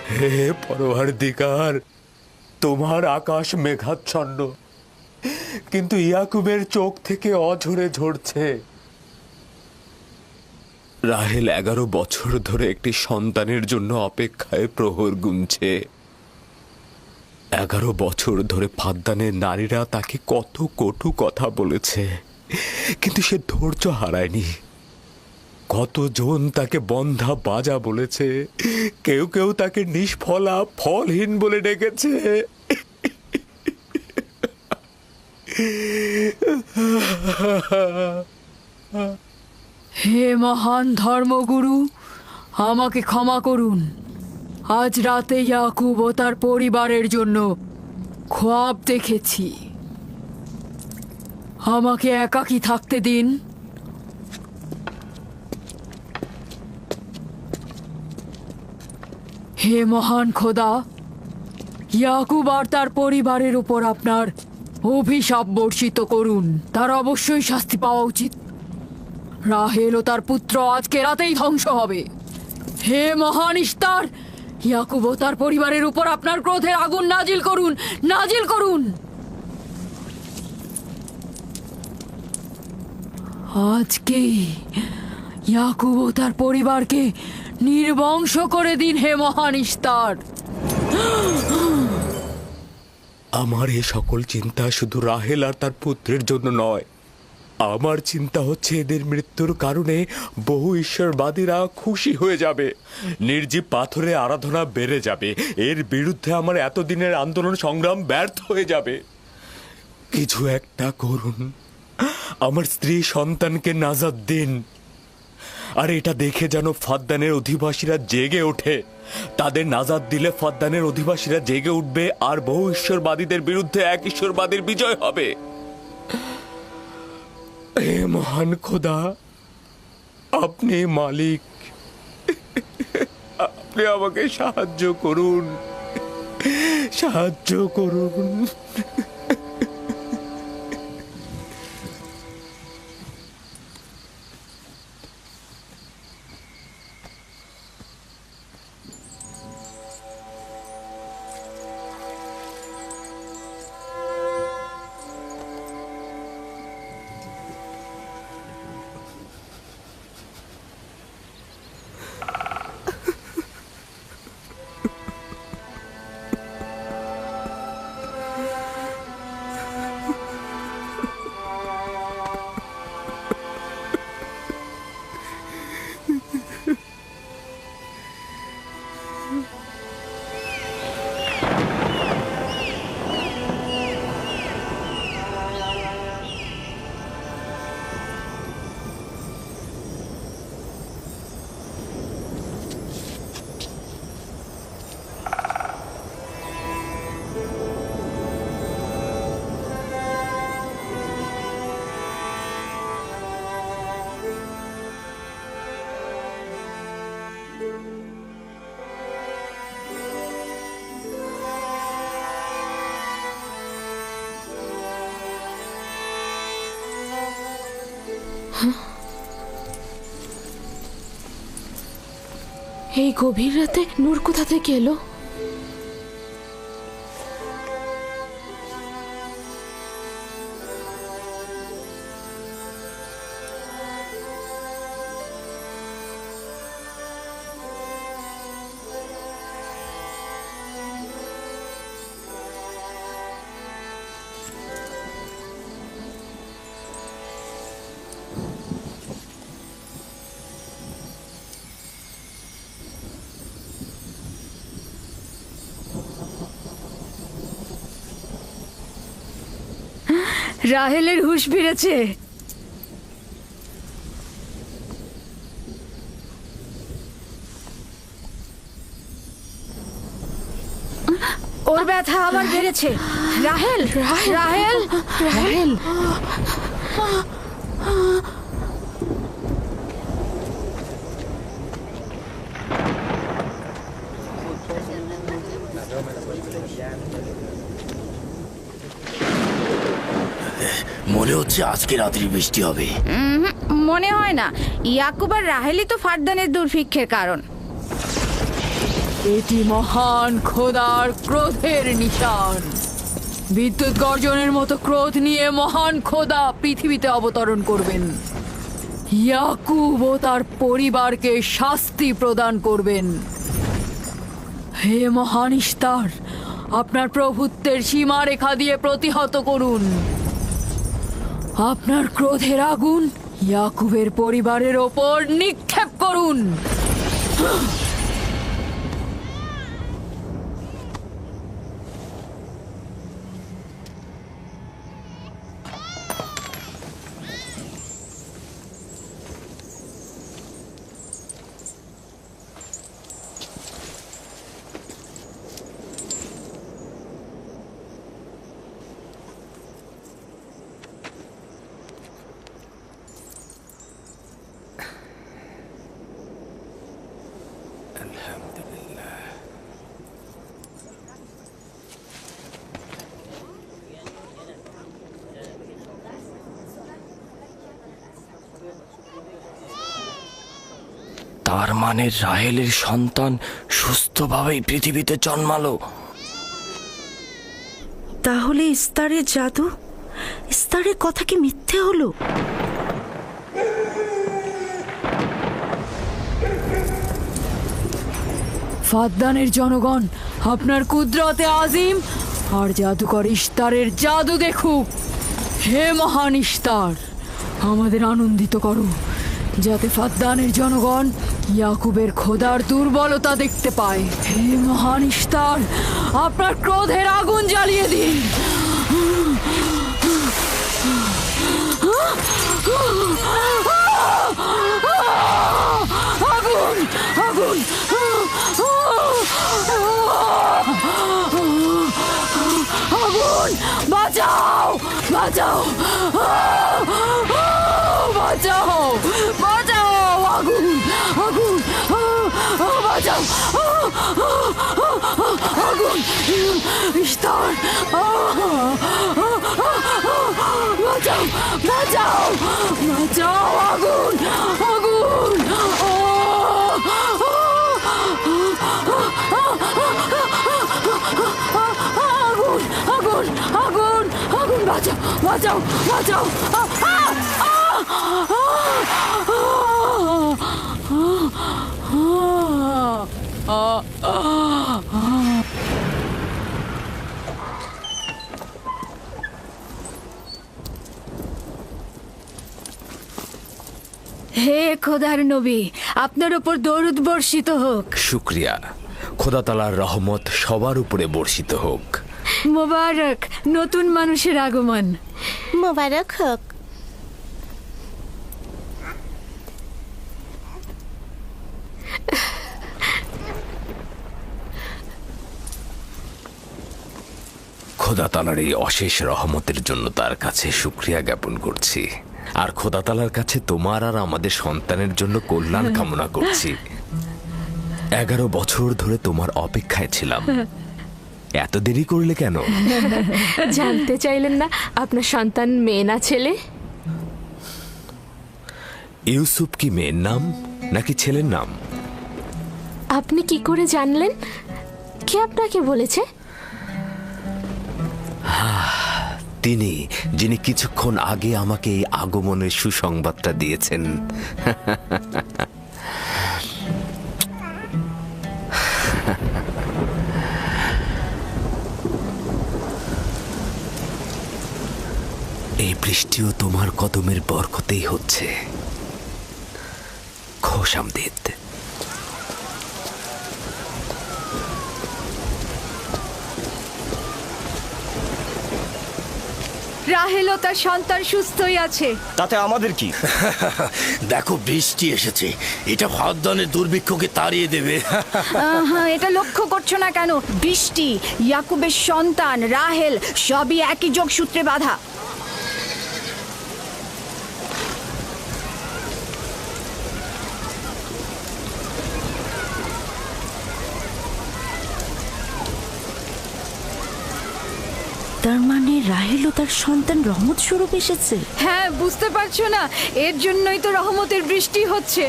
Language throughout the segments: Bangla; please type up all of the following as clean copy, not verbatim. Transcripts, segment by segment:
হে পরওয়ারদিগার, তোমার আকাশ মেঘাচ্ছন্ন, কিন্তু ইয়াকুবের চোখ থেকে অঝরে ঝরছে। রাহেল 11 বছর ধরে একটি সন্তানের জন্য অপেক্ষায় প্রহর গুনছে। 11 বছর ধরে ফাদ্দানের নারীরা তাকে কত কটু কথা বলেছে, কিন্তু সে ধৈর্য হারায়নি। কতজন তাকে বন্ধা বাজা বলেছে, কেউ কেউ তাকে নিষ্ফলা ফলহীন বলে ডেকেছে। হে মহান ধর্মগুরু, আমাকে ক্ষমা করুন। আজ রাতে ইয়াকুব ও তার পরিবারের জন্য খোয়াব দেখেছি। আমাকে একাকী থাকতে দিন। হে মহান খোদা, ইয়াকুব আর তার পরিবারের উপর আপনার অভিশাপ বর্ষিত করুন। তার অবশ্যই শাস্তি পাওয়া উচিত। রাহেল ও তার পুত্র আজকে রাতেই ধ্বংস হবে। হে মহান ইস্তার, ইয়াকুব ও তার পরিবারের উপর আপনার ক্রোধের আগুন নাজিল করুন, নাজিল করুন। আজকেই ইয়াকুব ও তার পরিবারকে নির্বংশ করে দিন হে মহান ইস্তার। আমার এ সকল চিন্তা শুধু রাহেল আর তার পুত্রের জন্য নয়। আমার চিন্তা হচ্ছে এদের মৃত্যুর কারণে বহু ঈশ্বরবাদীরা খুশি হয়ে যাবে, নির্জীব পাথরে আরাধনা বেড়ে যাবে, এর বিরুদ্ধে আমার এতদিনের আন্দোলন সংগ্রাম ব্যর্থ হয়ে যাবে। কিছু একটা করুন, আমার স্ত্রী সন্তানকে নাজাত দিন। আর এটা দেখে যেন ফাদ্দানের অধিবাসীরা জেগে ওঠে। তাদের নাজাত দিলে ফাদ্দানের অধিবাসীরা জেগে উঠবে, আর বহু ঈশ্বরবাদীদের বিরুদ্ধে এক ঈশ্বরবাদীর বিজয় হবে। হে মহান খোদা, আপনি মালিক, আপনি আমাকে সাহায্য করুন, সাহায্য করুন। এই গভীর রাতে নূর কোথা থেকে এলো? রাহেলের হুঁশ ফিরেছে। ওর ব্যথা আবার বেড়েছে। রাহেল, রাহেল, রাহেল। মনে হচ্ছে আজকে রাত্রি বৃষ্টি হবে। মনে হয় না। ইয়াকুব আর রাহেলই তো ফাদ্দানের দুর্ভিক্ষের কারণ। এটি মহান খোদার ক্রোধের নিশান। বিদ্যুৎ গর্জনের মতো ক্রোধ নিয়ে মহান খোদা পৃথিবীতে অবতরণ করবেন। ইয়াকুব ও তার পরিবারকে শাস্তি প্রদান করবেন। হে মহান ইস্তার, আপনার প্রভুত্বের সীমারেখা দিয়ে প্রতিহত করুন। আপনার ক্রোধের আগুন ইয়াকুবের পরিবারের ওপর নিক্ষেপ করুন। তার মানে রাহেলের সন্তান সুস্থভাবেই পৃথিবীতে জন্মালো। তাহলে ইস্তারের জাদু, ইস্তারের কথা কি মিথ্যে হলো? ফাদ্দানের জনগণ আপনার কুদরতে আজিম আর জাদুকর ইস্তারের জাদু দেখুক। হে মহান ইস্তার, আমাদের আনন্দিত করো, যাতে ফাদ্দানের জনগণ ইয়াকুবের খোদার দুর্বলতা দেখতে পায়। হে মহান ইস্তার, আপনার ক্রোধের আগুন জ্বালিয়ে দিন। আগুন, আগুন, আগুন, বাঁচাও, বাঁচাও, বাঁচাও, বাঁচাও, আগুন, আগুন, বাঁচাও, আগুন, ইস্তার, বাঁচাও, বাঁচাও, বাঁচাও, আগুন, আগুন, আগুন, আগুন, আগুন, আগুন, বাঁচাও, বাঁচাও, বাঁচাও, হে খোদার নবী, আপনার ওপর দরুদ বর্ষিত হোক। শুক্রিয়া। খোদা তাআলার রহমত সবার উপরে বর্ষিত হোক। মোবারক নতুন মানুষের আগমন। মোবারক হোক। খোদা তাআলার এই অশেষ রহমতের জন্য তার কাছে শুকরিয়া জ্ঞাপন করছি। আর খোদা তাআলার কাছে তোমার আর আমাদের সন্তানের জন্য কল্যাণ কামনা করছি। 11 বছর ধরে তোমার অপেক্ষায় ছিলাম, এত দেরি করলে কেন? জানতে চাইলেন না আপনার সন্তান মেয়ে না ছেলে? ইউসুফ কি মেয়ের নাম নাকি ছেলের নাম? আপনি কি করে জানলেন? কে আপনাকে বলেছে? তিনি, যিনি কিছুক্ষণ আগে আমাকে এই আগমনের সুসংবাদটা দিয়েছেন। এই বৃষ্টিও তোমার কদমের বরকতেই হচ্ছে। খোশামদিদ। রাহেল ও তার সন্তান সুস্থই আছে। তাতে আমাদের কি? দেখো বৃষ্টি এসেছে, এটা ফাদ্দানের দুর্ভিক্ষকে তাড়িয়ে দেবে। এটা লক্ষ্য করছো না কেন? বৃষ্টি, ইয়াকুবের সন্তান, রাহেল সবই একই যোগসূত্রে বাঁধা। তার মানে রাহেল ও তার সন্তান রহমত স্বরূপ এসেছে। হ্যাঁ, বুঝতে পারছো না? এর জন্যই তো রহমতের বৃষ্টি হচ্ছে।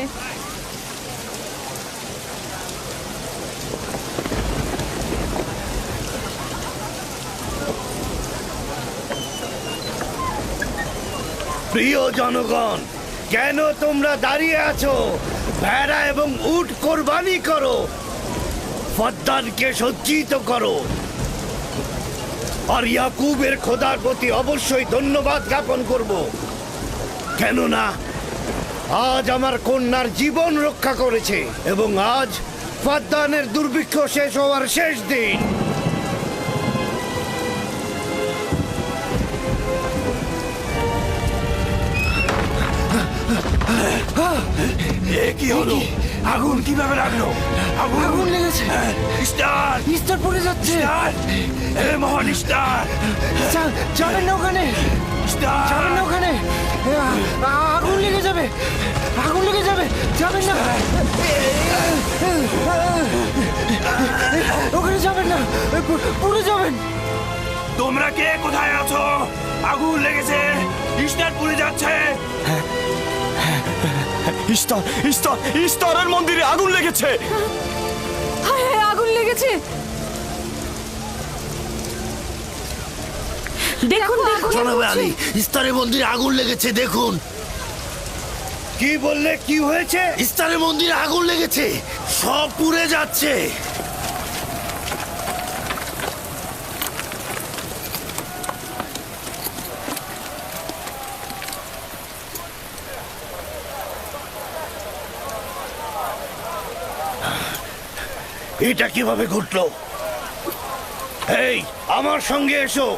প্রিয় জনগণ, কেন তোমরা দাঁড়িয়ে আছো? ভেড়া এবং উট কোরবানি করো, ফদ্দানকে সজ্জিত করো, আর ইয়াকুবের খোদার প্রতি অবশ্যই ধন্যবাদ জ্ঞাপন করব, কেননা আজ আমার কন্যার জীবন রক্ষা করেছে এবং আজ ফদ্দানের দুর্ভিক্ষ শেষ হওয়ার শেষ দিন। কি হলো? আগুন কিভাবে লাগলো? আগুন লেগেছে। স্টার স্টার পড়ে যাচ্ছে। এ মহান স্টার, যাবেন না ওখানে, যাবেন না ওখানে, আগুন লেগে যাবে, আগুন লেগে যাবে, যাবেন না ওখানে, যাবেন না, পুড়ে যাবেন। তোমরা কে কোথায় আছো? আগুন লেগেছে, স্টার পুড়ে যাচ্ছে। ইস্তারের মন্দিরে আগুন লেগেছে। হায় হায়, আগুন লেগেছে। দেখুন দেখুন, জনাবে আলী, ইস্তারের মন্দিরে আগুন লেগেছে, দেখুন। কি বললে? কি হয়েছে? ইস্তারের মন্দিরে আগুন লেগেছে, সব পুড়ে যাচ্ছে। এটা কিভাবে ঘটলো? এই, আমার সঙ্গে এসো।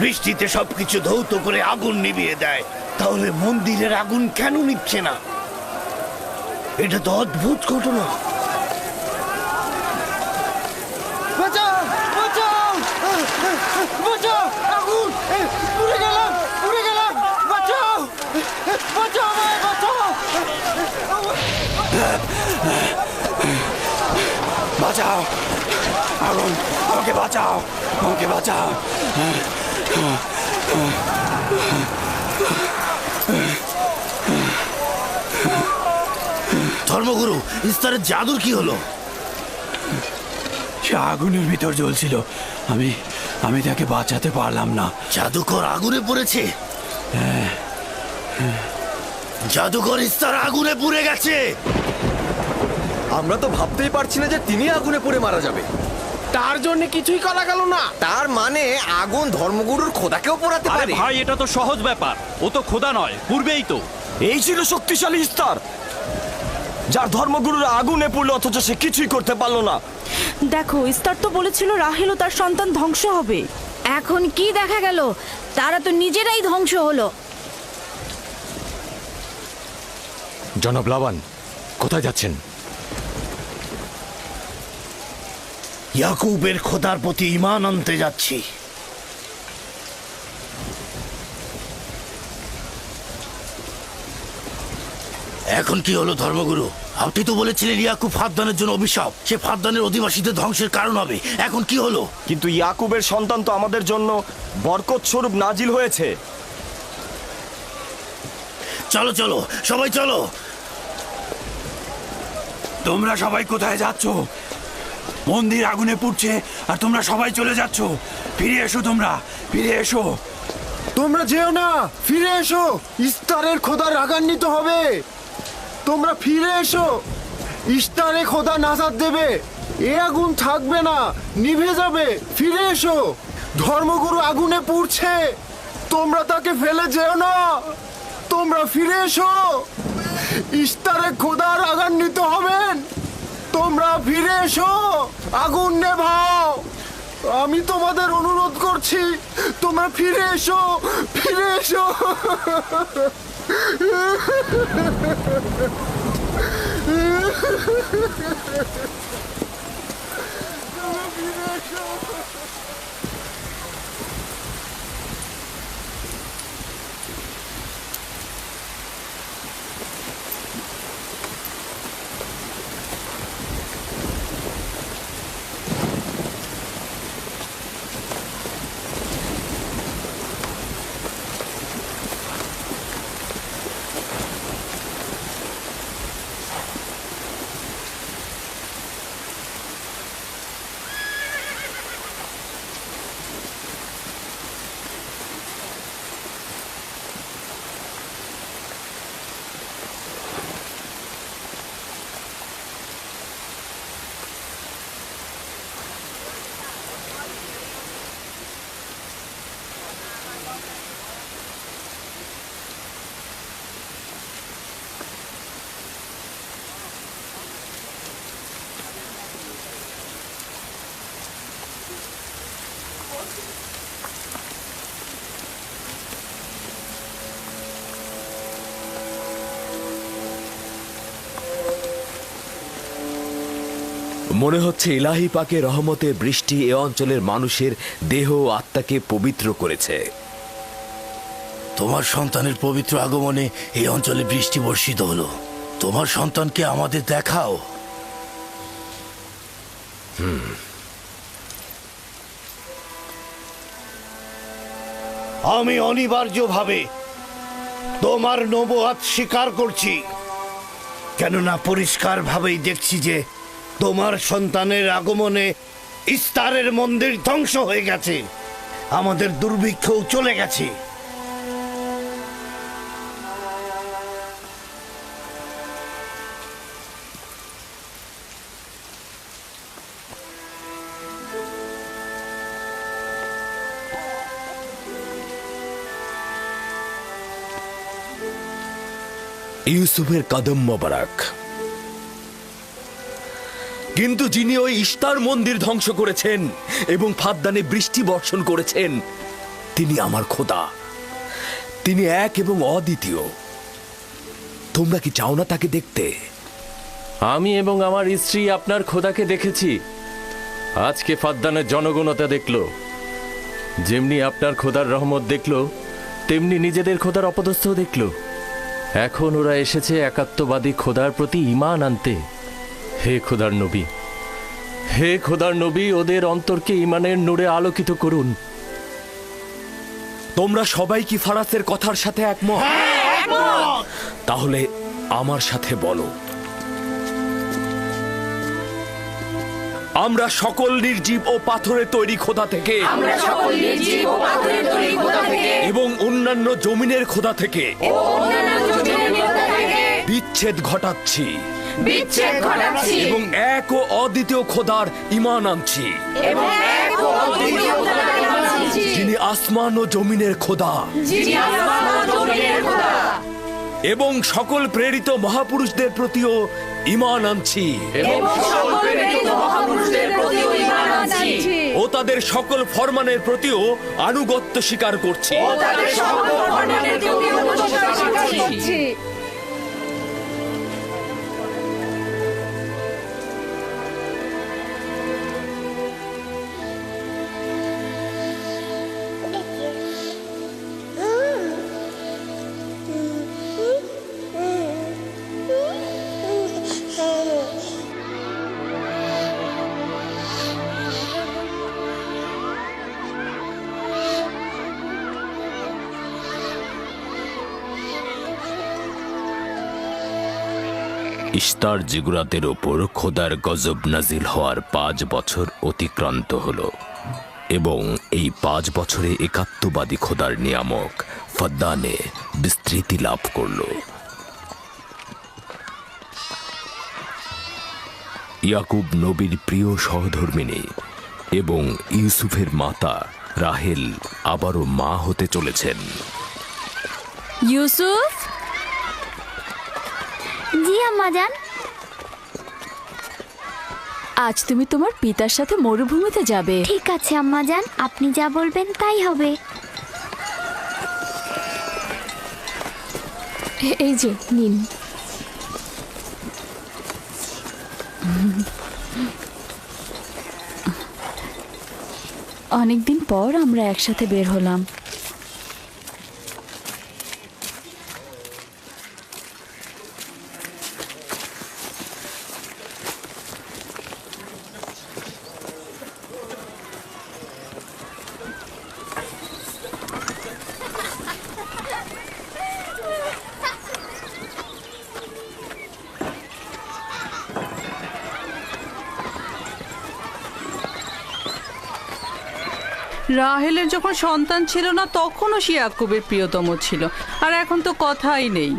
বৃষ্টিতে সবকিছু ধৌত করে আগুন নিভিয়ে দেয়, তাহলে মন্দিরের আগুন কেন নিচ্ছে না? এটা তো অদ্ভুত ঘটনা। বাঁচাও, বাঁচাও, বাঁচাও, আগুন, পুড়ে গেলাম, পুড়ে গেলাম, বাঁচাও, বাঁচাও আমায়, বাঁচাও, বাঁচাও, আগুন, আমাকে বাঁচাও, আমাকে বাঁচাও। ধর্মগুরু, ইস্তারের জাদুর কি হলো? সে আগুনের ভিতর জ্বলছিল, আমি তাকে বাঁচাতে পারলাম না। জাদুকর আগুনে পড়েছে? জাদুকর ইস্তার আগুনে পুড়ে গেছে। আমরা তো ভাবতেই পারছি না যে তিনি আগুনে পড়ে মারা যাবে। তার জন্য কিছুই করা গেল না। তার মানে আগুন ধর্মগুরুর খোদাকেও পোড়াতে আরে পারে। ভাই, এটা তো সহজ ব্যাপার, ও তো খোদা নয়, পূর্বেই তো। এই ছিল শক্তিশালী ইস্তার, যার ধর্মগুরুরা আগুনে পড়লো অথচ সে কিছুই করতে পারলো না। দেখো, ইস্তার তো বলেছিল রাহেল ও তার সন্তান ধ্বংস হবে। এখন কি দেখা গেল? তারা তো নিজেরাই ধ্বংস হলো। জনাব লাবান, কোথায় যাচ্ছেন? ইয়াকুবের খোদার প্রতি ঈমান আনতে যাচ্ছি। এখন কি হলো ধর্মগুরু? আপনি তো বলেছিলেন ইয়াকুব ফাদ্দানের জন্য অভিশাপ, সে ফাদ্দানের অধিবাসীদের ধ্বংসের কারণ হবে। এখন কি হলো? কিন্তু ইয়াকুবের সন্তান তো আমাদের জন্য বরকত স্বরূপ নাজিল হয়েছে। চলো চলো, সবাই চলো। তোমরা সবাই কোথায় যাচ্ছ? মন্দির আগুনে পুড়ছে আর তোমরা সবাই চলে যাচ্ছ। ফিরে এসো, তোমরা ফিরে এসো। তোমরা যেও না, ফিরে এসো, ইস্তারের খোদা রাগান্বিত হবে। তোমরা ফিরে এসো, ইস্তারে খোদা নাজাত দেবে। এ আগুন থাকবে না, নিভে যাবে। ফিরে এসো, ধর্মগুরু আগুনে পুড়ছে, তোমরা তাকে ফেলে যেও না। তোমরা ফিরে এসো, ইস্তারে খোদা রাগান্বিত হবেন। তোমরা ফিরে এসো, আগুন নেভাও। আমি তোমাদের অনুরোধ করছি, তোমরা ফিরে এসো, ফিরে এসো। মনে হচ্ছে ইলাহি পাকে রহমতের বৃষ্টি এ অঞ্চলের মানুষের দেহ ও আত্মাকে পবিত্র করেছে। তোমার সন্তানের পবিত্র আগমনে এই অঞ্চলে বৃষ্টি বর্ষিত হলো। তোমার সন্তানকে আমাদের দেখাও। আমি অনিবার্যভাবে তোমার নবুয়াত স্বীকার করছি, কেননা পরিষ্কারভাবেই দেখছি যে তোমার সন্তানের আগমনে ইস্তারের মন্দির ধ্বংস হয়ে গেছে, আমাদের দুর্ভিক্ষও চলে গেছে। ইউসুফের কদম মোবারক। কিন্তু যিনি ওই ইস্তার মন্দির ধ্বংস করেছেন এবং ফাদ্দানে বৃষ্টি বর্ষণ করেছেন, তিনি আমার খোদা। তিনি এক এবং অদ্বিতীয়। তোমরা কি চাও না তাকে দেখতে? আমি এবং আমার স্ত্রী আপনার খোদাকে দেখেছি। আজকে ফাদ্দানের জনগণতা দেখল। যেমনি আপনার খোদার রহমত দেখল, তেমনি নিজেদের খোদার অপদস্থ দেখল। এখন ওরা এসেছে একাত্মবাদী খোদার প্রতি ঈমান আনতে। হে খোদার নবী, হে খোদার নবী, ওদের অন্তরকে ঈমানের নূরে আলোকিত করুন। তোমরা সবাই কি ফারাসের কথার সাথে একমত? তাহলে আমার সাথে বলো, আমরা সকল নির্জীব ও পাথরের তৈরি খোদা থেকে এবং অন্যান্য জমিনের খোদা থেকে বিচ্ছেদ ঘটাচ্ছি এবং এক ও অদ্বিতীয় খোদার ঈমান আনছি, যিনি আসমান ও জমিনের খোদা, এবং সকল প্রেরিত মহাপুরুষদের প্রতিও ঈমান আনছি ও তাদের সকল ফরমানের প্রতিও আনুগত্য স্বীকার করছি। ইস্তার জিগুরাতের ওপর খোদার গজব নাজিল হওয়ার 5 বছর অতিক্রান্ত হল এবং এই 5 বছরে একাত্মবাদী খোদার নিয়ামক ফাদ্দানে বিস্তৃতি লাভ করল। ইয়াকুব নবীর প্রিয় সহধর্মিণী এবং ইউসুফের মাতা রাহেল আবারও মা হতে চলেছেন। ইউসুফ, জি আম্মাজান। আজ তুমি তোমার পিতার সাথে মরুভূমিতে যাবে। ঠিক আছে আম্মাজান, আপনি যা বলবেন তাই হবে। এই যে নিন। অনেকদিন পর আমরা একসাথে বের হলাম। রাহেলের যখন সন্তান ছিল না তখনও সে ইয়াকুবের প্রিয়তম ছিল, আর এখন তো কথাই নেই।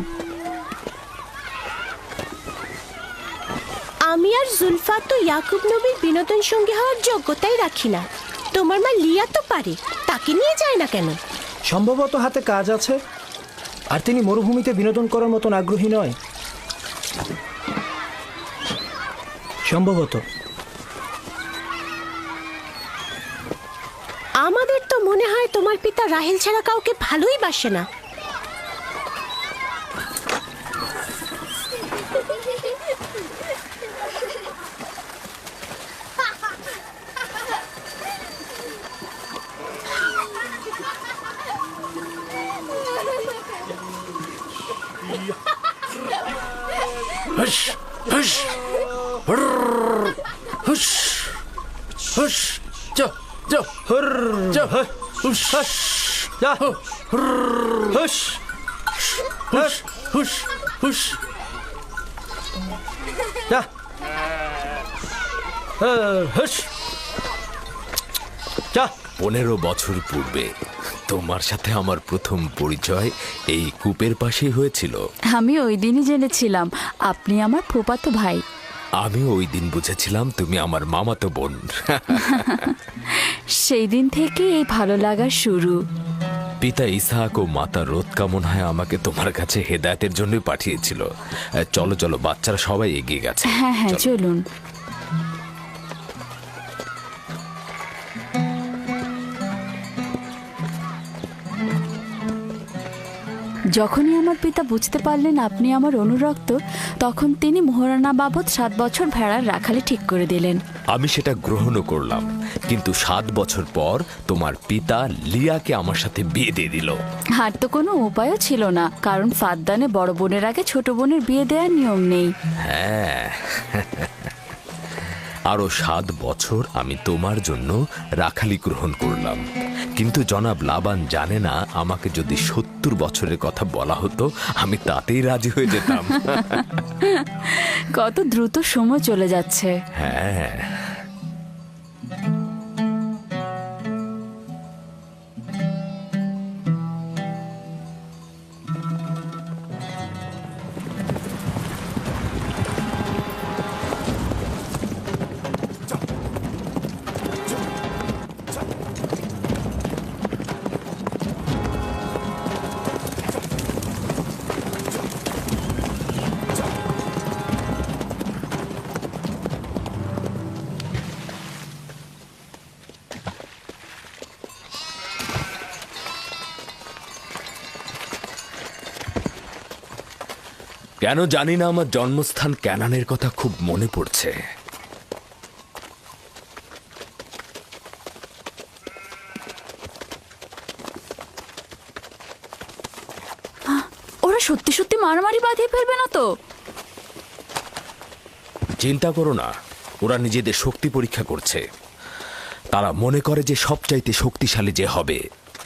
আমি আর জুলফা তো ইয়াকুব নবীর বিনোদন সঙ্গী হওয়ার যোগ্যতাই রাখি না। তোমার মা লিয়া তো পারে, তাকে নিয়ে যায় না কেন? সম্ভবত হাতে কাজ আছে, আর তিনি মরুভূমিতে বিনোদন করার মতন আগ্রহী নয়। সম্ভবত। আমাদের তো মনে হয় তোমার পিতা রাহেল ছাড়া কাউকে ভালোই বাসে না। হুশ হুশ হুশ হুশ যা যা যা হুশ যা হুশ হুশ হুশ হুশ যা হুশ যা। 15 বছর পূর্বে তোমার সাথে আমার প্রথম পরিচয় এই কূপের পাশেই হয়েছিল। আমি ওই দিনই জেনেছিলাম আপনি আমার ফুফাতো ভাই। আমি ওই দিন বুঝেছিলাম তুমি আমার মামাতো বোন। সেই দিন থেকে এই ভালো লাগার শুরু। পিতা ইসাহাক ও মাতা রোদকা মনে হয় আমাকে তোমার কাছে হেদায়েতের জন্যই পাঠিয়েছিল। চলো চলো, বাচ্চারা সবাই এগিয়ে গেছে। হ্যাঁ হ্যাঁ, চলুন। যখনই আমার পিতা বুঝতে পারলেন আপনি আমার অনুরক্ত, তখন তিনি মোহরানা বাবদ 7 বছর ভেড়ার রাখালি ঠিক করে দিলেন। আমি সেটা গ্রহণও করলাম, কিন্তু 7 বছর পর তোমার পিতা লিয়াকে আমার সাথে বিয়ে দিয়ে দিল। আর তো কোনো উপায়ও ছিল না, কারণ ফাদ্দানে বড় বোনের আগে ছোট বোনের বিয়ে দেওয়ার নিয়ম নেই। হ্যাঁ, আরো 7 বছর আমি তোমার জন্য রাখালি গ্রহণ করলাম, কিন্তু জনাব লাবান জানে না আমাকে যদি 70 বছরের কথা বলা হতো আমি তাতেই রাজি হয়ে যেতাম। কত দ্রুত সময় চলে যাচ্ছে। হ্যাঁ, কেন জানি না আমার জন্মস্থান ক্যানানের কথা খুব মনে পড়ছে। ওরা সত্যি সত্যি মারামারি বাঁধিয়ে ফেলবে না তো? চিন্তা করো না, ওরা নিজেদের শক্তি পরীক্ষা করছে। তারা মনে করে যে সবচাইতে শক্তিশালী যে হবে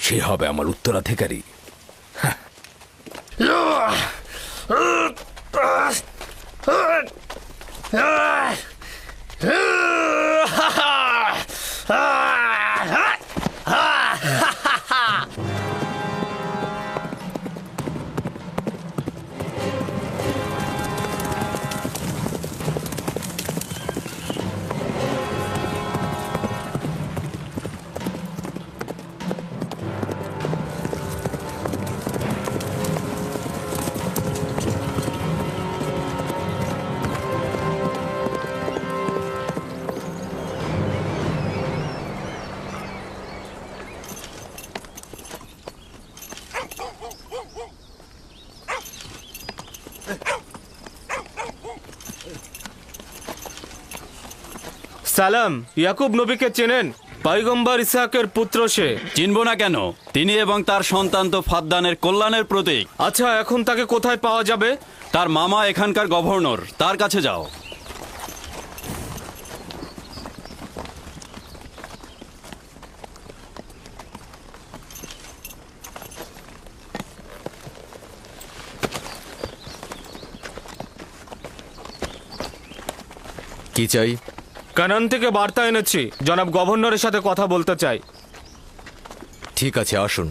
সে হবে আমার উত্তরাধিকারী। সালাম, ইয়াকুব নবীকে চেনেন? পয়গম্বর ইসহাকের পুত্র সে। চিনব না কেন? তিনি এবং তার সন্তান তো ফাদ্দানের কল্যাণের প্রতীক। আচ্ছা, এখন তাকে কোথায় পাওয়া যাবে? তার মামা এখানকার গভর্নর, তার কাছে যাও। কি চাই? কানান থেকে বার্তা এনেছি, জনাব গভর্নরের সাথে কথা বলতে চাই। ঠিক আছে, আসুন।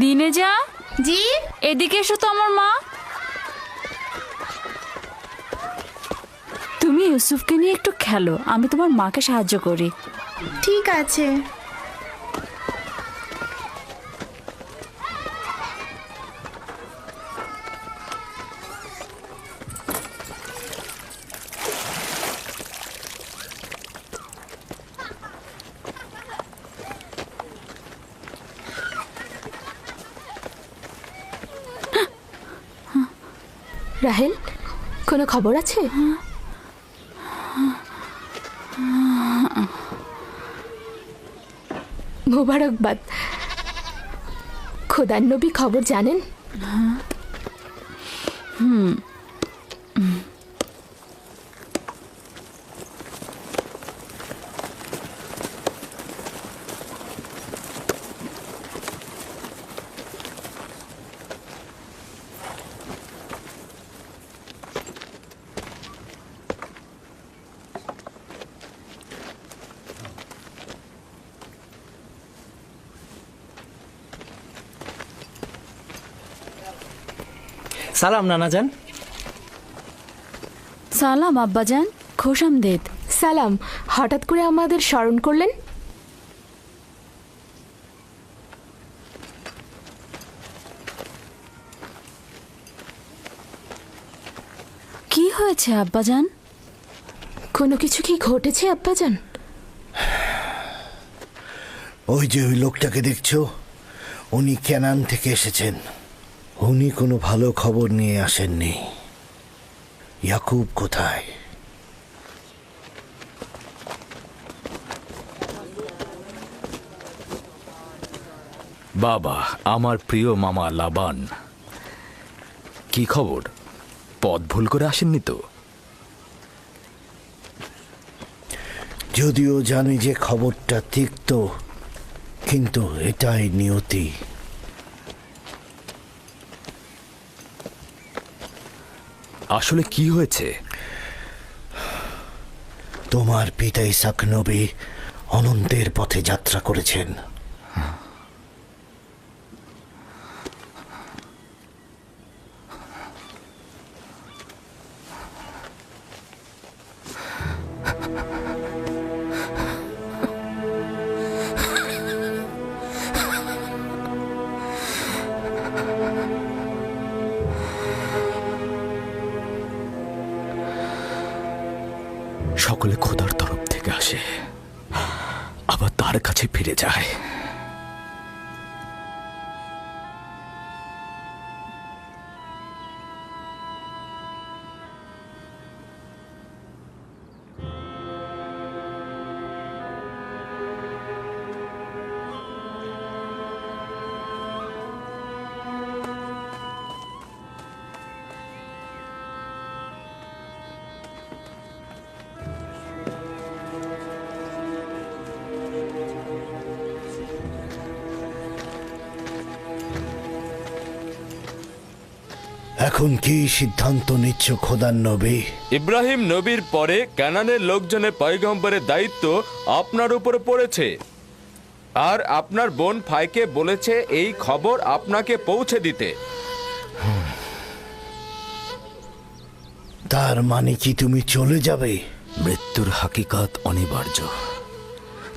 দিনে যা জি, এদিকে এসো তো আমার মা। তুমি ইউসুফকে নিয়ে একটু খেলো, আমি তোমার মাকে সাহায্য করি। ঠিক আছে। রাহেল, কোনো খবর আছে? মোবারকবাদ। খোদার নবী খবর জানেন? সালাম নানাজান। সালাম আব্বাজান, খোশামদেদ। সালাম, হঠাৎ করে আমাদের স্মরণ করলেন? কি হয়েছে আব্বাজান? কোনো কিছু কি ঘটেছে আব্বাজান? ওই যে ওই লোকটাকে দেখছো, উনি কেনান থেকে এসেছেন। উনি কোনো ভালো খবর নিয়ে আসেননি। ইয়াকুব কোথায়? বাবা, আমার প্রিয় মামা লাবান, কি খবর? পথ ভুল করে আসেননি তো? যদিও জানি যে খবরটা তিক্ত, কিন্তু এটাই নিয়তি। আসলে কি হয়েছে? তোমার পিতা ইসাক নবী অনন্তের পথে যাত্রা করেছেন। সকলে খোদার তরফ থেকে আসে, আবার তার কাছে ফিরে যায়। এখন কি সিদ্ধান্ত নিচ্ছ খোদার নবী? ইব্রাহিম নবীর পরে কানানের লোকজনের পয়গম্বরের দায়িত্ব আপনার উপরে পড়েছে, আর আপনার বোন ফাইকে বলেছে এই খবর আপনাকে পৌঁছে দিতে। তার মানে কি তুমি চলে যাবে? মৃত্যুর হাকিকাত অনিবার্য,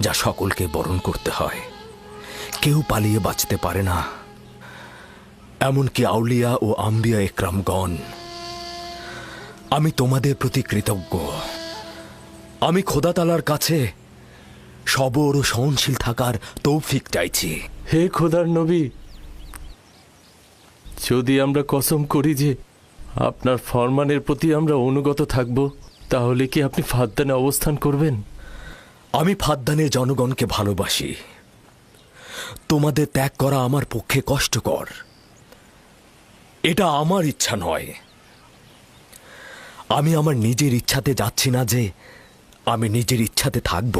যা সকলকে বরণ করতে হয়। কেউ পালিয়ে বাঁচতে পারে না, এমনকি আউলিয়া ও আম্বিয়া একরামগণ। আমি তোমাদের প্রতি কৃতজ্ঞ। আমি খোদা তাআলার কাছে সবর ও সহনশীল থাকার তৌফিক চাইছি। হে খোদার নবী, যদি আমরা কসম করি যে আপনার ফরমানের প্রতি আমরা অনুগত থাকব, তাহলে কি আপনি ফাদ্দানে অবস্থান করবেন? আমি ফাদ্দানের জনগণকে ভালোবাসি। তোমাদের ত্যাগ করা আমার পক্ষে কষ্টকর। এটা আমার ইচ্ছা নয়। আমি আমার নিজের ইচ্ছাতে যাচ্ছি না যে আমি নিজের ইচ্ছাতে থাকব।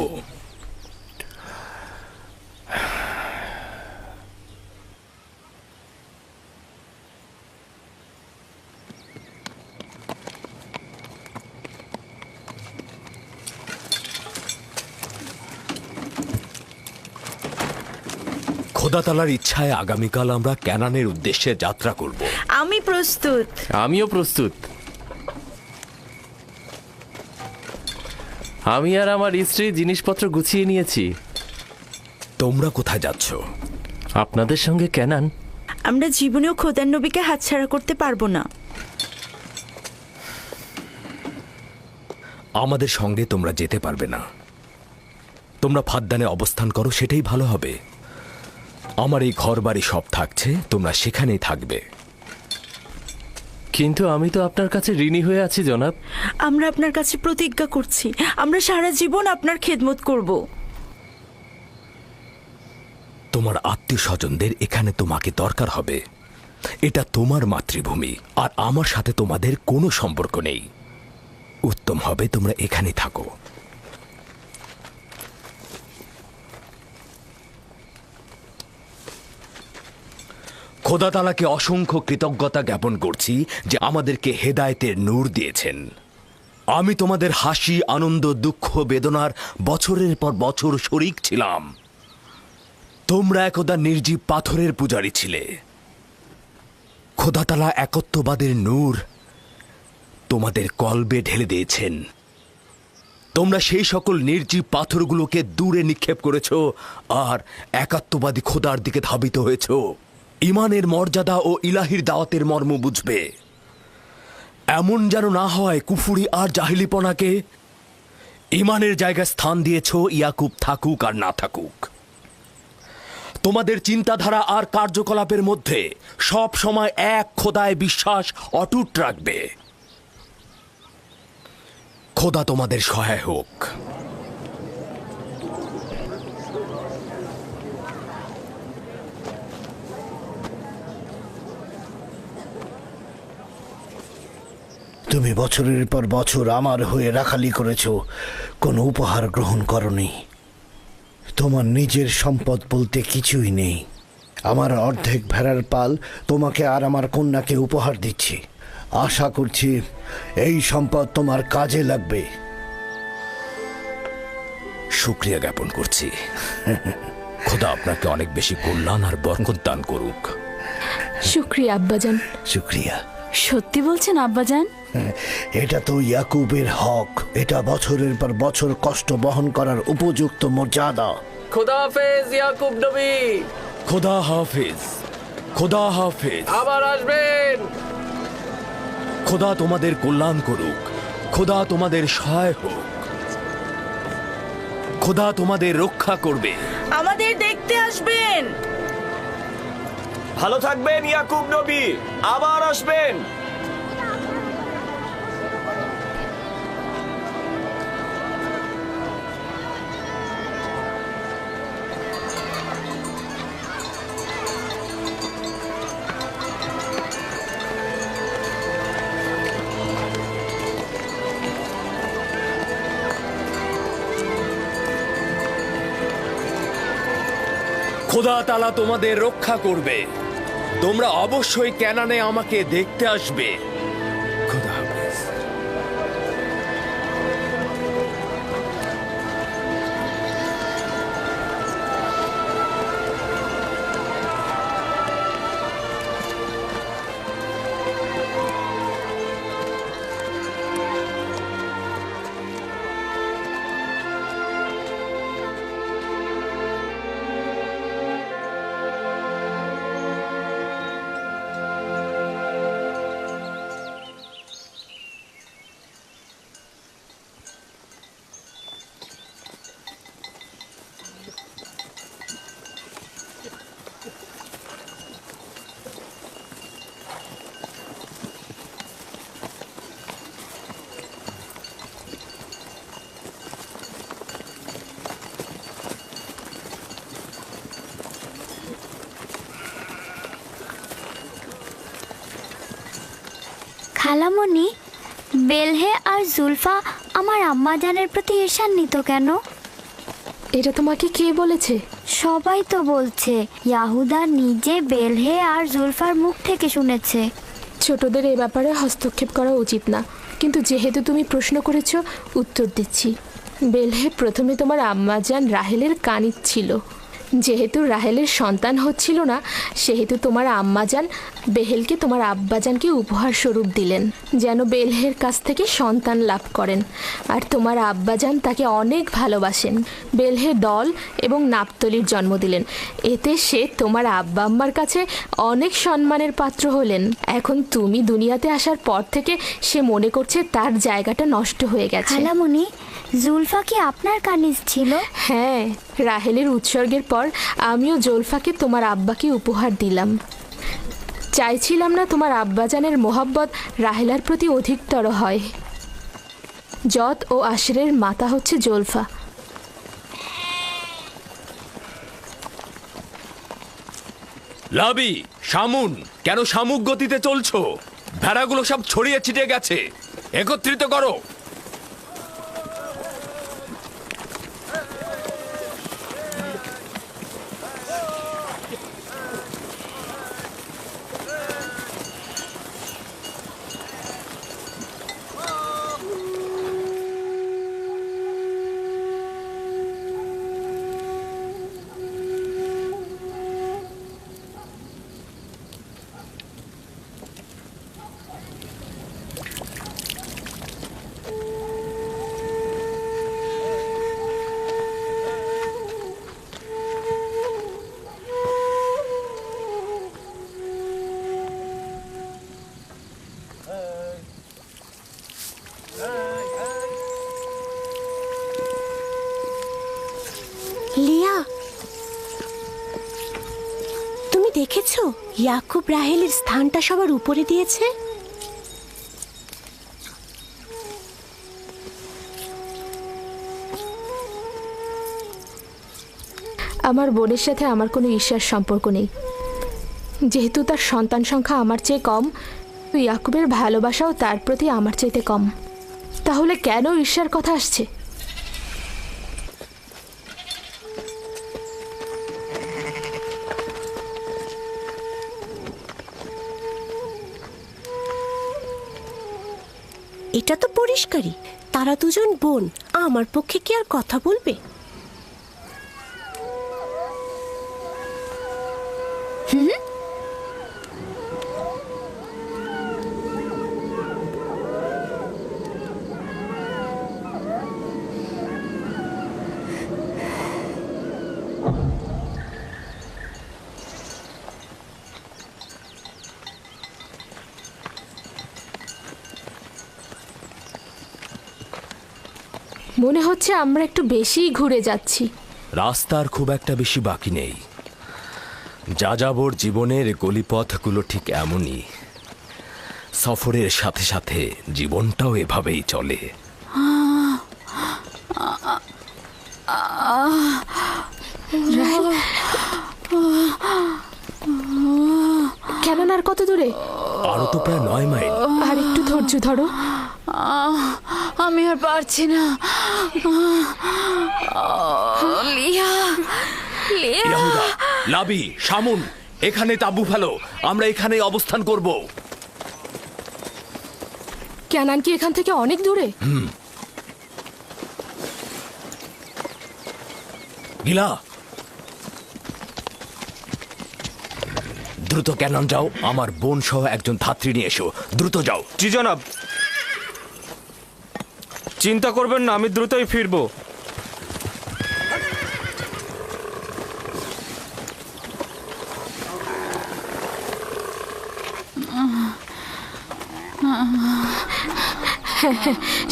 খোদা তাআলার ইচ্ছায় আগামীকাল আমরা ক্যানানের উদ্দেশ্যে যাত্রা করব। আমি প্রস্তুত। আমিও প্রস্তুত। আমি আর আমার স্ত্রী জিনিসপত্র গুছিয়ে নিয়েছি। তোমরা কোথায় যাচ্ছ? আপনাদের সঙ্গে ক্যানান। আমরা জীবনেও খোদার নবীকে হাতছাড়া করতে পারবো না। আমাদের সঙ্গে তোমরা যেতে পারবে না। তোমরা ফাদ্দানে অবস্থান করো, সেটাই ভালো হবে। আমার এই ঘর বাড়ি সব থাকছে, তোমরা সেখানেই থাকবে। কিন্তু আমি তো আপনার কাছে ঋণী হয়ে আছি জনাব। আমরা আপনার কাছে প্রতিজ্ঞা করছি, আমরা সারা জীবন আপনার খেদমত করব। তোমার আত্মীয় স্বজনদের এখানে তোমাকে দরকার হবে। এটা তোমার মাতৃভূমি, আর আমার সাথে তোমাদের কোনো সম্পর্ক নেই। উত্তম হবে তোমরা এখানেই থাকো। খোদা তাআলাকে অসংখ্য কৃতজ্ঞতা জ্ঞাপন করছি যে আমাদেরকে হেদায়েতের নূর দিয়েছেন। আমি তোমাদের হাসি, আনন্দ, দুঃখ, বেদনার বছরের পর বছর শরিক ছিলাম। তোমরা একদা নির্জীব পাথরের পূজারী ছিলে। খোদা তাআলা একত্ববাদের নূর তোমাদের কলবে ঢেলে দিয়েছেন। তোমরা সেই সকল নির্জীব পাথরগুলোকে দূরে নিক্ষেপ করেছ আর একাত্মবাদী খোদার দিকে ধাবিত হয়েছ। ঈমানের মর্যাদা ও ইলাহির দাওয়াতের মর্ম বুঝবে। এমন যেন না হয় কুফুরি আর জাহিলিপনাকে ঈমানের জায়গায় স্থান দিয়েছ, ইয়াকুব থাকুক আর না থাকুক। তোমাদের চিন্তাধারা আর কার্যকলাপের মধ্যে সব সময় এক খোদায় বিশ্বাস অটুট রাখবে। খোদা তোমাদের সহায় হোক। তুমি বছরের পর বছর আমার হয়ে রাখালি করেছ, কোনো উপহার গ্রহণ করনি। তোমার নিজের সম্পদ বলতে কিছুই নেই। আমার অর্ধেক ভেড়ার পাল তোমাকে আর আমার কন্যাকে উপহার দিচ্ছি। আশা করছি এই সম্পদ তোমার কাজে লাগবে। শুকরিয়া জ্ঞাপন করছি। খোদা আপনাকে অনেক বেশি কল্যাণ আর বরকত দান করুক। শুক্রিয়া আব্বাজান। শুক্রিয়া। সত্যি বলছেন আব্বাজান? এটা তো ইয়াকুবের হক। এটা বছরের পর বছর কষ্ট বহন করার উপযুক্ত মর্যাদা। খোদা হাফেজ ইয়াকুব নবী। খোদা হাফেজ। খোদা হাফেজ। আবার আসবেন। খোদা তোমাদের কল্যাণ করুক। খোদা তোমাদের সহায় হোক। খোদা তোমাদের রক্ষা করবে। আমাদের দেখতে আসবেন। ভালো থাকবেন ইয়াকুব নবী, আবার আসবেন। খোদা তাআলা তোমাদের রক্ষা করবে। তোমরা অবশ্যই ক্যানানে আমাকে দেখতে আসবে। খোদা হাফেজ। খালামণি, বেলহে আর জুলফা আমার আম্মাজানের প্রতি ঈর্ষান্বিত কেন? এটা তোমাকে কে বলেছে? সবাই তো বলছে। ইয়াহুদা নিজে বেলহে আর জুলফার মুখ থেকে শুনেছে। ছোটদের এ ব্যাপারে হস্তক্ষেপ করা উচিত না, কিন্তু যেহেতু তুমি প্রশ্ন করেছো উত্তর দিচ্ছি। বেলহে প্রথমে তোমার আম্মাজান রাহেলের কানিজ ছিল। যেহেতু রাহেলের সন্তান হচ্ছিল না, সেহেতু তোমার আম্মাজান বেহেলকে তোমার আব্বাজানকে উপহার স্বরূপ দিলেন, যেন বেলহের কাছ থেকে সন্তান লাভ করেন। আর তোমার আব্বাজান তাকে অনেক ভালোবাসেন। বেলহে দল এবং নাপতলির জন্ম দিলেন। এতে সে তোমার আব্বা আম্মার কাছে অনেক সম্মানের পাত্র হলেন। এখন তুমি দুনিয়াতে আসার পর থেকে সে মনে করছে তার জায়গাটা নষ্ট হয়ে গেছে। খালামণি, জুলফা কি আপনার কানিজ ছিল? হ্যাঁ, রাহেলের উৎসর্গের পর আমিও জুলফাকে তোমার আব্বাকে উপহার দিলাম। চাইছিলাম না তোমার আব্বাজানের মোহাব্বত রাহেলার প্রতি অধিকতর হয়। যত ও আশরের মাতা হচ্ছে জুলফা। লাবি, শামুন, কেন শামুক গতিতে চলছো? ভেড়াগুলো সব ছড়িয়ে ছিটিয়ে গেছে, একত্রিত করো। লিয়া, তুমি দেখেছো ইয়াকুব রাহেলের স্থানটা সবার উপরে দিয়েছে? আমার বোনের সাথে আমার কোনো ঈর্ষার সম্পর্ক নেই। যেহেতু তার সন্তান সংখ্যা আমার চেয়ে কম, ইয়াকুবের ভালোবাসাও তার প্রতি আমার চাইতে কম। তাহলে কেন ঈর্ষার কথা আসছে? এটা তো পরিষ্কারই, তারা দুজন বোন। আমার পক্ষে কি আর কথা বলবে? মনে হচ্ছে আমরা একটু বেশিই ঘুরে যাচ্ছি। রাস্তার খুব একটা বেশি বাকি নেই। যাযাবর জীবনের গলিপথগুলো ঠিক এমনই। সফরের সাথে সাথে জীবনটাও এভাবেই চলে। কেন আর কত দূরে? আরো তো প্রায় 9 মাইল। আর একটু ধৈর্য ধরো। আমি আর পারছি না। লিয়া, লিয়া। ইয়াহুদা, লাবি, শামুন, এখানে তাঁবু ফেলো। আমরা এখানে অবস্থান করব। ক্যানান কি এখান থেকে অনেক দূরে? গিলা, দ্রুত ক্যানন যাও। আমার বোন সহ একজন ধাত্রী নিয়ে এসো। দ্রুত যাও। জি জনাব। চিন্তা করবেন না, আমি দ্রুতই ফিরবো।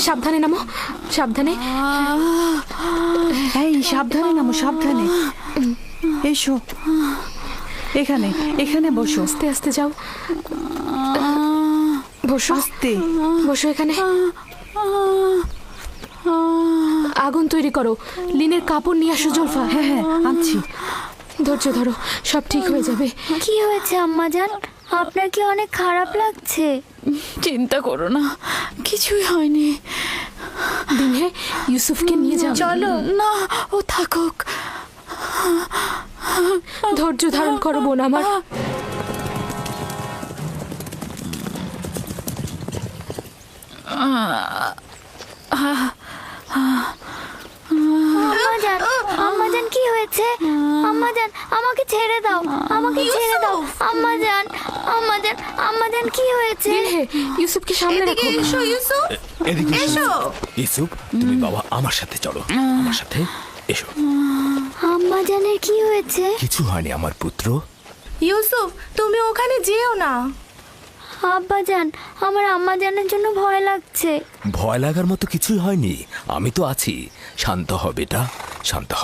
সাবধানে নামো, সাবধানে। এই সাবধানে নামো, সাবধানে। এসো, এখানে এখানে বসো। আস্তে আস্তে যাও। বসো, আস্তে বসো এখানে। আগুন তৈরি করো। লিনের কাপড় নিয়ে আসো জুলফা। হ্যাঁ হ্যাঁ, আনছি। ধৈর্য ধরো, সব ঠিক হয়ে যাবে। কি হয়েছে আম্মাজান? আপনার কি অনেক খারাপ লাগছে? চিন্তা করো না, কিছুই হয়নি। দিনে ইউসুফকে নিয়ে যাও। চলো। না, ও থাকুক। ধৈর্য ধারণ করো বোন আমার। আম্মাজান, আম্মাজান কি হয়েছে? আম্মাজান আমাকে ছেড়ে দাও, আমাকে ছেড়ে দাও। আম্মাজান, আম্মাজান, আম্মাজান কি হয়েছে? দিলহে, ইউসুফকে সামনে রাখো। এসো ইউসুফ, এদিকে এসো। ইউসুফ, তুমি বাবা আমার সাথে চলো, আমার সাথে এসো। আম্মাজানের কি হয়েছে? কিছু হয়নি আমার পুত্র। ইউসুফ, তুমি ওখানে যেও না। আব্বাজান, আমার আম্মাজানের জন্য ভয় লাগছে। ভয় লাগার মতো কিছুই হয়নি, আমি তো আছি। শান্ত হ বেটা, শান্ত হ।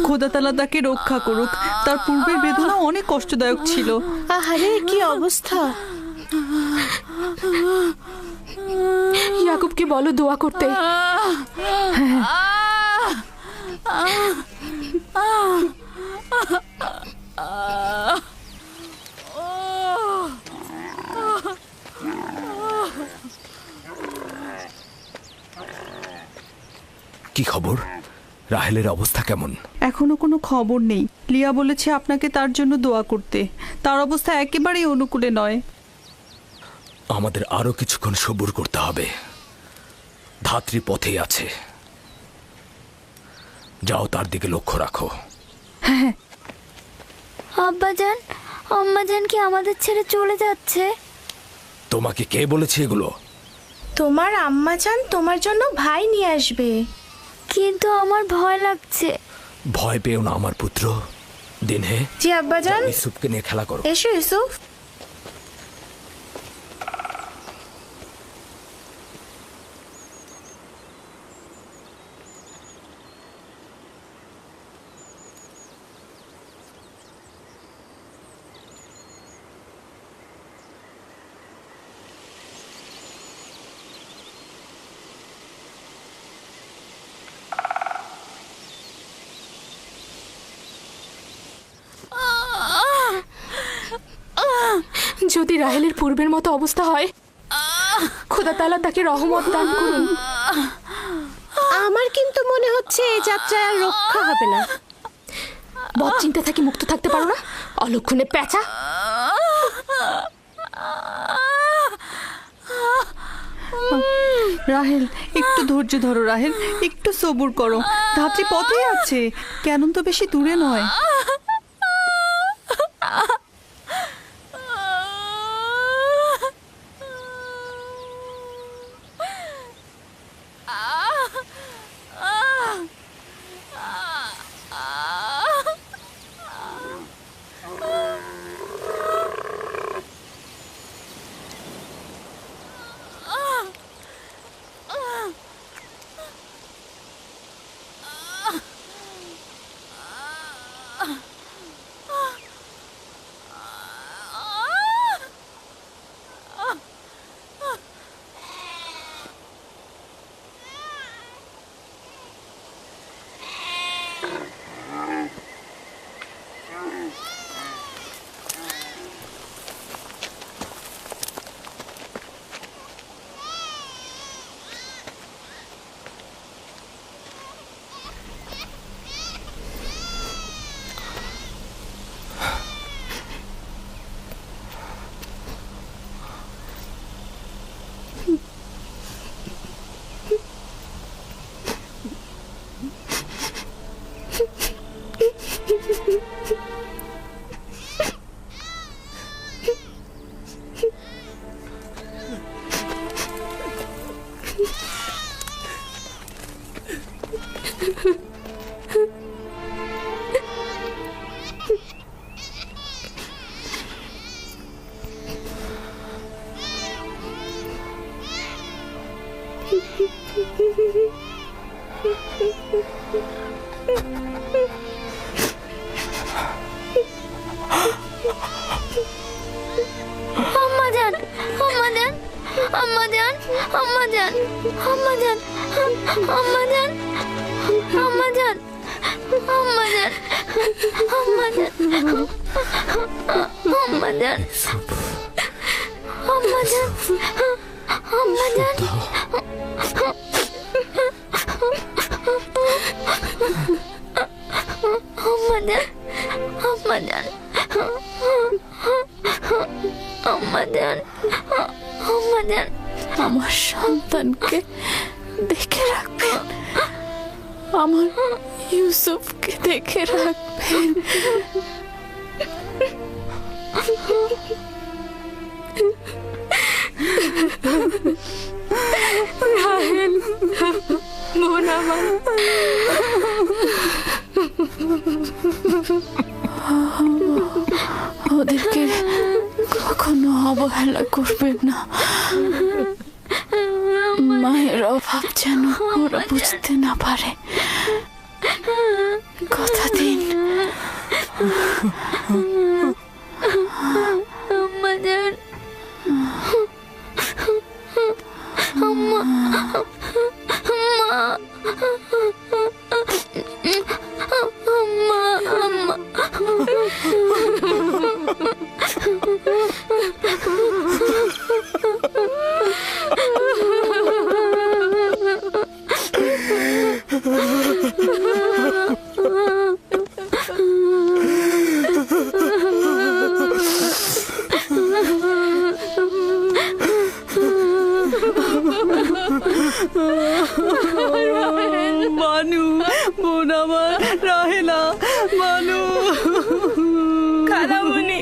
খোদা তাআলা তাকে রক্ষা করুক। তার পূর্বের বেদনা অনেক কষ্টদায়ক ছিল। আহারে কি অবস্থা। ইয়াকুবকে বলো দোয়া করতে। কি খবর? রাহেলের অবস্থা কেমন? এখনো কোনো খবর নেই। লিয়া বলেছে আপনাকে তার জন্য দোয়া করতে। তার অবস্থা একেবারেই অনুকূলে নয়। আমাদের আরো কিছুক্ষণ সবুর করতে হবে। ধাত্রী পথে আছে, যাও তার দিকে লক্ষ্য রাখো। আব্বাজান, আম্মাজান কি আমাদের ছেড়ে চলে যাচ্ছে? তোমাকে কে বলেছে এগুলো? তোমার আম্মাজান তোমার জন্য ভাই নিয়ে আসবে। কিন্তু আমার ভয় লাগছে। ভয় পেও না আমার পুত্র। দিনহে, জি আব্বাজান। ইউসুফকে নিয়ে খেলা করো। এসো ইউসুফ। যদি রাহেলের পূর্বের মতো অবস্থা হয়, খোদা তাআলা তাকে রহমত দান করুন। আমার কিন্তু মনে হচ্ছে এই যাত্রায় আর রক্ষা হবে না। বদ চিন্তা থেকে মুক্ত থাকতে পারো না, অলক্ষণে পেঁচা। রাহেল, একটু ধৈর্য ধরো রাহেল, একটু সবুর করো। ধাত্রী পথেই আছে, কেন তো বেশি দূরে নয়। আম্মাজান, আম্মাজান, আম্মাজান, আম্মাজান, আম্মাজান, আম্মাজান। আম্মাজান, আম্মাজান, আম্মাজান, আম্মাজান, আম্মাজান, আম্মাজান। আম্মাজান, আম্মাজান, আম্মাজান, আম্মাজান। আমার সন্তানকে দেখে রাখবেন, আমার ইউসুফকে দেখে রাখবেন। রাহেল, বোন আমার, ওদেরকে কখনো অবহেলা করবেন না। মায়ের অভাব যেন ওরা বুঝতে না পারে, কথা দিন। আম্মাজান, আম্মা, আম্মা, আম্মা, আম্মা। মানু, বোন আমার, রাহেলা, মানু, খালামণি,